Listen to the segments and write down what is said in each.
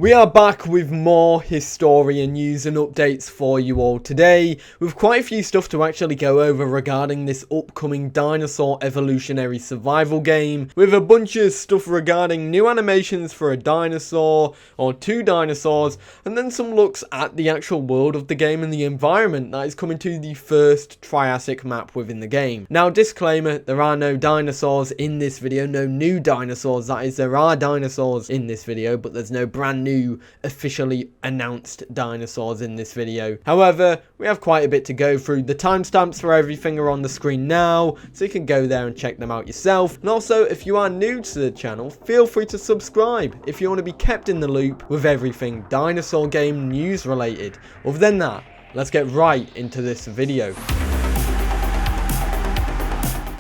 We are back with more Historia news and updates for you all today, with quite a few stuff to actually go over regarding this upcoming Dinosaur evolutionary survival game, with a bunch of stuff regarding new animations for a dinosaur, or two dinosaurs, and then some looks at the actual world of the game and the environment that is coming to the first Triassic map within the game. Now, disclaimer, there are no dinosaurs in this video, no new dinosaurs, that is, there are dinosaurs in this video, but there's no brand new officially announced dinosaurs in this video. However, we have quite a bit to go through. The timestamps for everything are on the screen now, so you can go there and check them out yourself. And also, if you are new to the channel, feel free to subscribe if you want to be kept in the loop with everything dinosaur game news related. Other than that, let's get right into this video.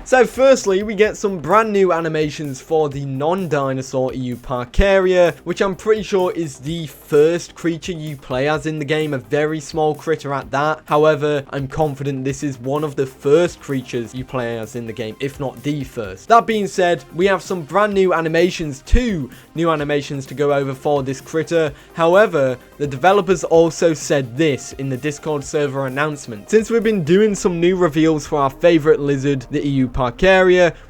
So firstly, we get some brand new animations for the non-dinosaur Euparkaria, which I'm pretty sure is the first creature you play as in the game, a very small critter at that. However, I'm confident this is one of the first creatures you play as in the game, if not the first. That being said, we have some brand new animations, two new animations to go over for this critter. However, the developers also said this in the Discord server announcement. Since we've been doing some new reveals for our favorite lizard, the Euparkaria,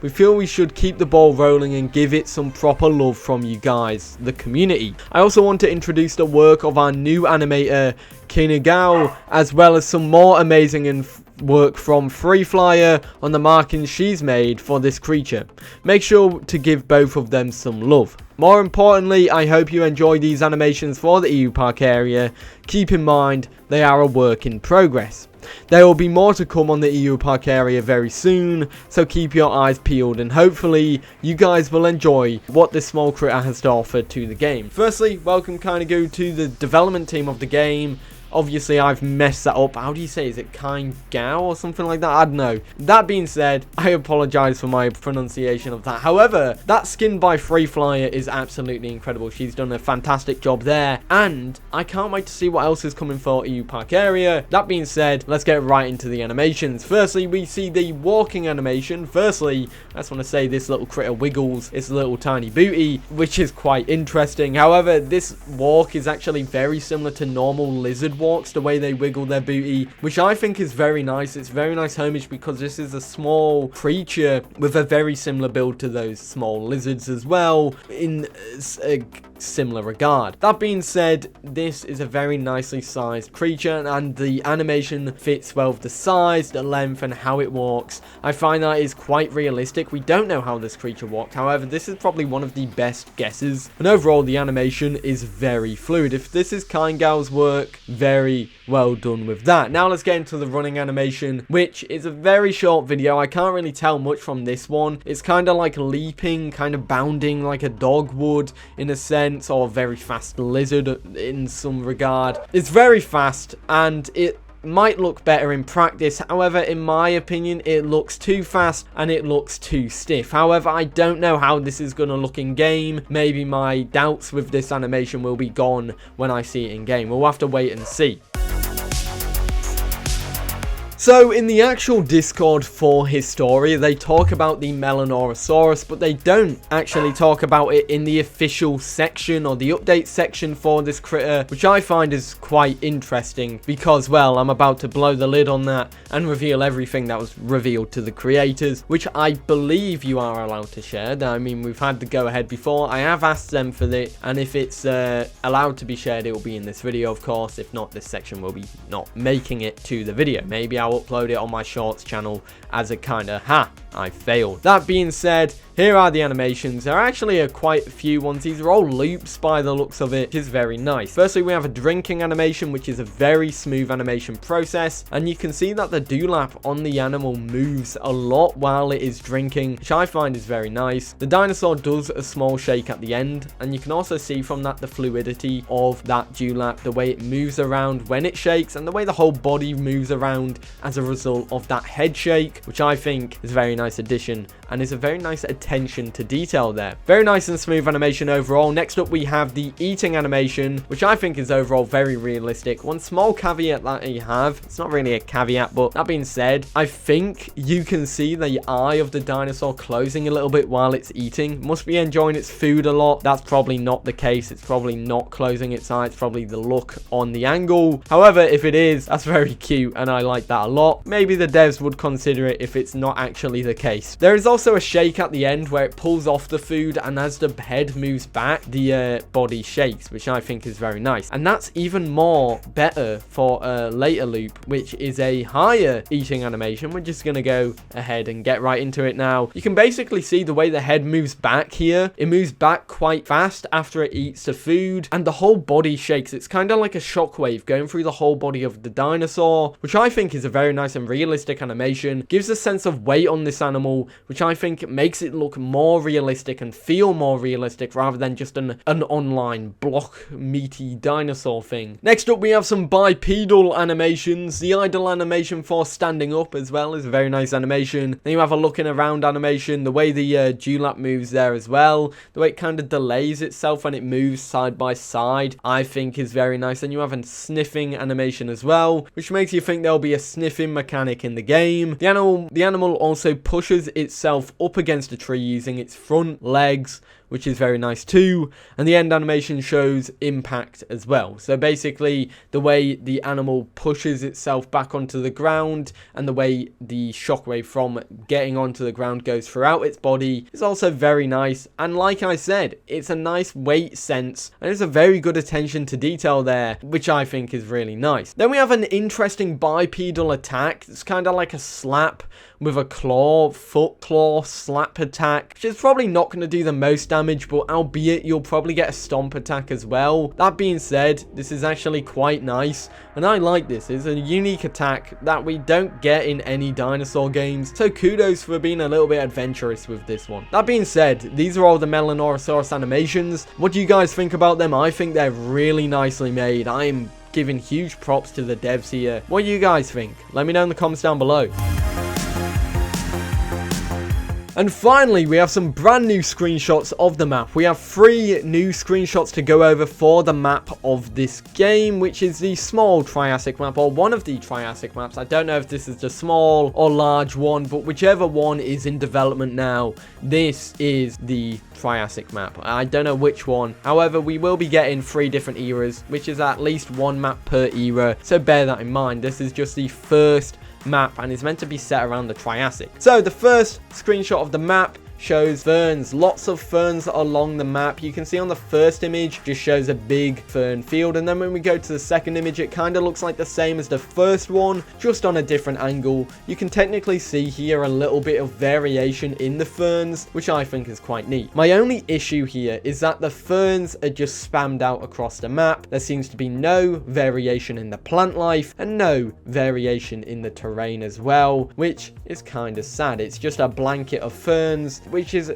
we feel we should keep the ball rolling and give it some proper love from you guys, the community. I also want to introduce the work of our new animator, Kinigao, as well as some more amazing work from Free Flyer on the markings she's made for this creature. Make sure to give both of them some love. More importantly, I hope you enjoy these animations for the Euparkaria. Keep in mind, they are a work in progress. There will be more to come on the Euparkaria very soon, so keep your eyes peeled and hopefully you guys will enjoy what this small critter has to offer to the game. Firstly, welcome Kainagu to the development team of the game. Obviously, I've messed that up. How do you say? Is it Kaingao or something like that? I don't know. That being said, I apologize for my pronunciation of that. However, that skin by Free Flyer is absolutely incredible. She's done a fantastic job there. And I can't wait to see what else is coming for Euparkaria. That being said, let's get right into the animations. Firstly, we see the walking animation. Firstly, I just want to say this little critter wiggles its little tiny booty, which is quite interesting. However, this walk is actually very similar to normal lizard walks, the way they wiggle their booty, which I think is very nice. It's very nice homage because this is a small creature with a very similar build to those small lizards as well in a similar regard. That being said, this is a very nicely sized creature and the animation fits well with the size, the length and how it walks. I find that is quite realistic. We don't know how this creature walked, however this is probably one of the best guesses, and overall the animation is very fluid. If this is Kaingao's work, very well done with that. Now let's get into the running animation, which is a very short video. I can't really tell much from this one. It's kind of like leaping, kind of bounding like a dog would in a sense, or a very fast lizard in some regard. It's very fast and it might look better in practice. However, in my opinion, it looks too fast and it looks too stiff. However, I don't know how this is going to look in game. Maybe my doubts with this animation will be gone when I see it in game. We'll have to wait and see. So in the actual Discord for Historia, they talk about the Melanorosaurus, but they don't actually talk about it in the official section or the update section for this critter, which I find is quite interesting because, well, I'm about to blow the lid on that and reveal everything that was revealed to the creators, which I believe you are allowed to share. I mean, we've had the go-ahead before. I have asked them for it, and if it's allowed to be shared, it will be in this video, of course. If not, this section will be not making it to the video. Maybe I'll upload it on my shorts channel as a kind of I failed. That being said, here are the animations. There are actually quite a few ones. These are all loops by the looks of it, which is very nice. Firstly, we have a drinking animation, which is a very smooth animation process, and you can see that the dewlap on the animal moves a lot while it is drinking, which I find is very nice. The dinosaur does a small shake at the end, and you can also see from that the fluidity of that dewlap, the way it moves around when it shakes, and the way the whole body moves around as a result of that head shake, which I think is a very nice addition and it's a very nice attention to detail there. Very nice and smooth animation overall. Next up, we have the eating animation, which I think is overall very realistic. One small caveat that I have, it's not really a caveat, but that being said, I think you can see the eye of the dinosaur closing a little bit while it's eating. Must be enjoying its food a lot. That's probably not the case. It's probably not closing its eye. It's probably the look on the angle. However, if it is, that's very cute, and I like that a lot. Maybe the devs would consider it if it's not actually the case. There is also a shake at the end where it pulls off the food, and as the head moves back, the body shakes, which I think is very nice. And that's even more better for a later loop, which is a higher eating animation. We're just going to go ahead and get right into it now. You can basically see the way the head moves back here. It moves back quite fast after it eats the food, and the whole body shakes. It's kind of like a shockwave going through the whole body of the dinosaur, which I think is a very nice and realistic animation. Gives a sense of weight on this animal, which I think makes it look more realistic and feel more realistic rather than just an online block meaty dinosaur thing. Next up, we have some bipedal animations. The idle animation for standing up as well is a very nice animation. Then you have a looking around animation, the way the dewlap moves there as well, the way it kind of delays itself when it moves side by side, I think is very nice. And you have a sniffing animation as well, which makes you think there'll be a sniffing mechanic in the game. The animal also pushes itself up against a tree using its front legs, which is very nice too. And the end animation shows impact as well. So basically, the way the animal pushes itself back onto the ground and the way the shockwave from getting onto the ground goes throughout its body is also very nice. And like I said, it's a nice weight sense, and there's a very good attention to detail there, which I think is really nice. Then we have an interesting bipedal attack. It's kind of like a slap with a foot claw slap attack, which is probably not going to do the most damage, but albeit you'll probably get a stomp attack as well. That being said, this is actually quite nice, and I like this. It's a unique attack that we don't get in any dinosaur games, so kudos for being a little bit adventurous with this one. That being said, these are all the Melanorosaurus animations. What do you guys think about them? I think they're really nicely made. I'm giving huge props to the devs here. What do you guys think? Let me know in the comments down below. And finally, we have some brand new screenshots of the map. We have 3 new screenshots to go over for the map of this game, which is the small Triassic map, or one of the Triassic maps. I don't know if this is the small or large one, but whichever one is in development now, this is the Triassic map. I don't know which one. However, we will be getting 3 different eras, which is at least 1 map per era. So bear that in mind. This is just the first map and is meant to be set around the Triassic. So the first screenshot of the map shows ferns, lots of ferns along the map. You can see on the first image just shows a big fern field, and then when we go to the second image, it kind of looks like the same as the first one, just on a different angle. You can technically see here a little bit of variation in the ferns, which I think is quite neat. My only issue here is that the ferns are just spammed out across the map. There seems to be no variation in the plant life and no variation in the terrain as well, which is kind of sad. It's just a blanket of ferns, which is,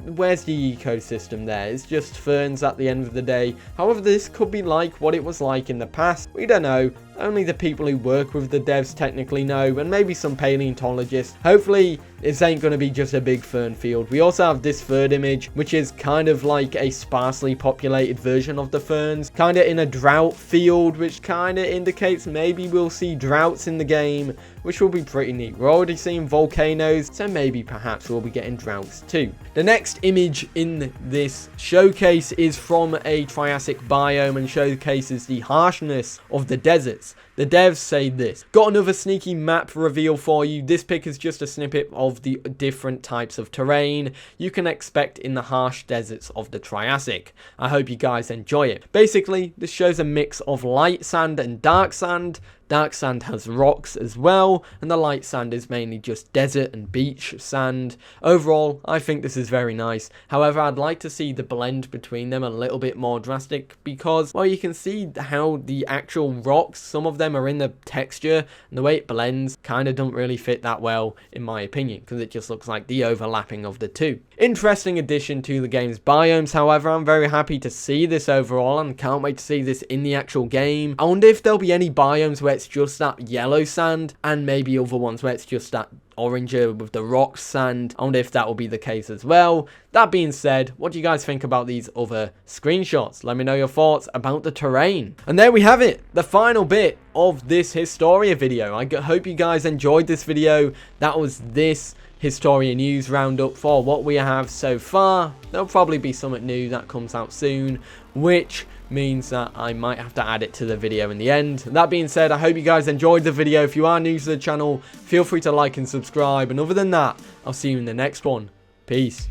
where's the ecosystem there? It's just ferns at the end of the day. However, this could be like what it was like in the past. We don't know. Only the people who work with the devs technically know, and maybe some paleontologists. Hopefully, this ain't going to be just a big fern field. We also have this third image, which is kind of like a sparsely populated version of the ferns. Kind of in a drought field, which kind of indicates maybe we'll see droughts in the game, which will be pretty neat. We're already seeing volcanoes, so maybe perhaps we'll be getting droughts too. The next image in this showcase is from a Triassic biome and showcases the harshness of the deserts. The devs say this: got another sneaky map reveal for you. This pic is just a snippet of the different types of terrain you can expect in the harsh deserts of the Triassic. I hope you guys enjoy it. Basically, this shows a mix of light sand and dark sand. Dark sand has rocks as well, and the light sand is mainly just desert and beach sand. Overall, I think this is very nice. However, I'd like to see the blend between them a little bit more drastic because, well, you can see how the actual rocks, some of them are in the texture, and the way it blends kind of don't really fit that well, in my opinion, because it just looks like the overlapping of the two. Interesting addition to the game's biomes, however. I'm very happy to see this overall, and can't wait to see this in the actual game. I wonder if there'll be any biomes where it's just that yellow sand, and maybe other ones where it's just that oranger with the rock sand. I wonder if that will be the case as well. That being said, what do you guys think about these other screenshots? Let me know your thoughts about the terrain. And there we have it, the final bit of this Historia video. I hope you guys enjoyed this video. That was this Historia news roundup for what we have so far. There'll probably be something new that comes out soon, which means that I might have to add it to the video in the end. That being said, I hope you guys enjoyed the video. If you are new to the channel, feel free to like and subscribe. And other than that, I'll see you in the next one. Peace.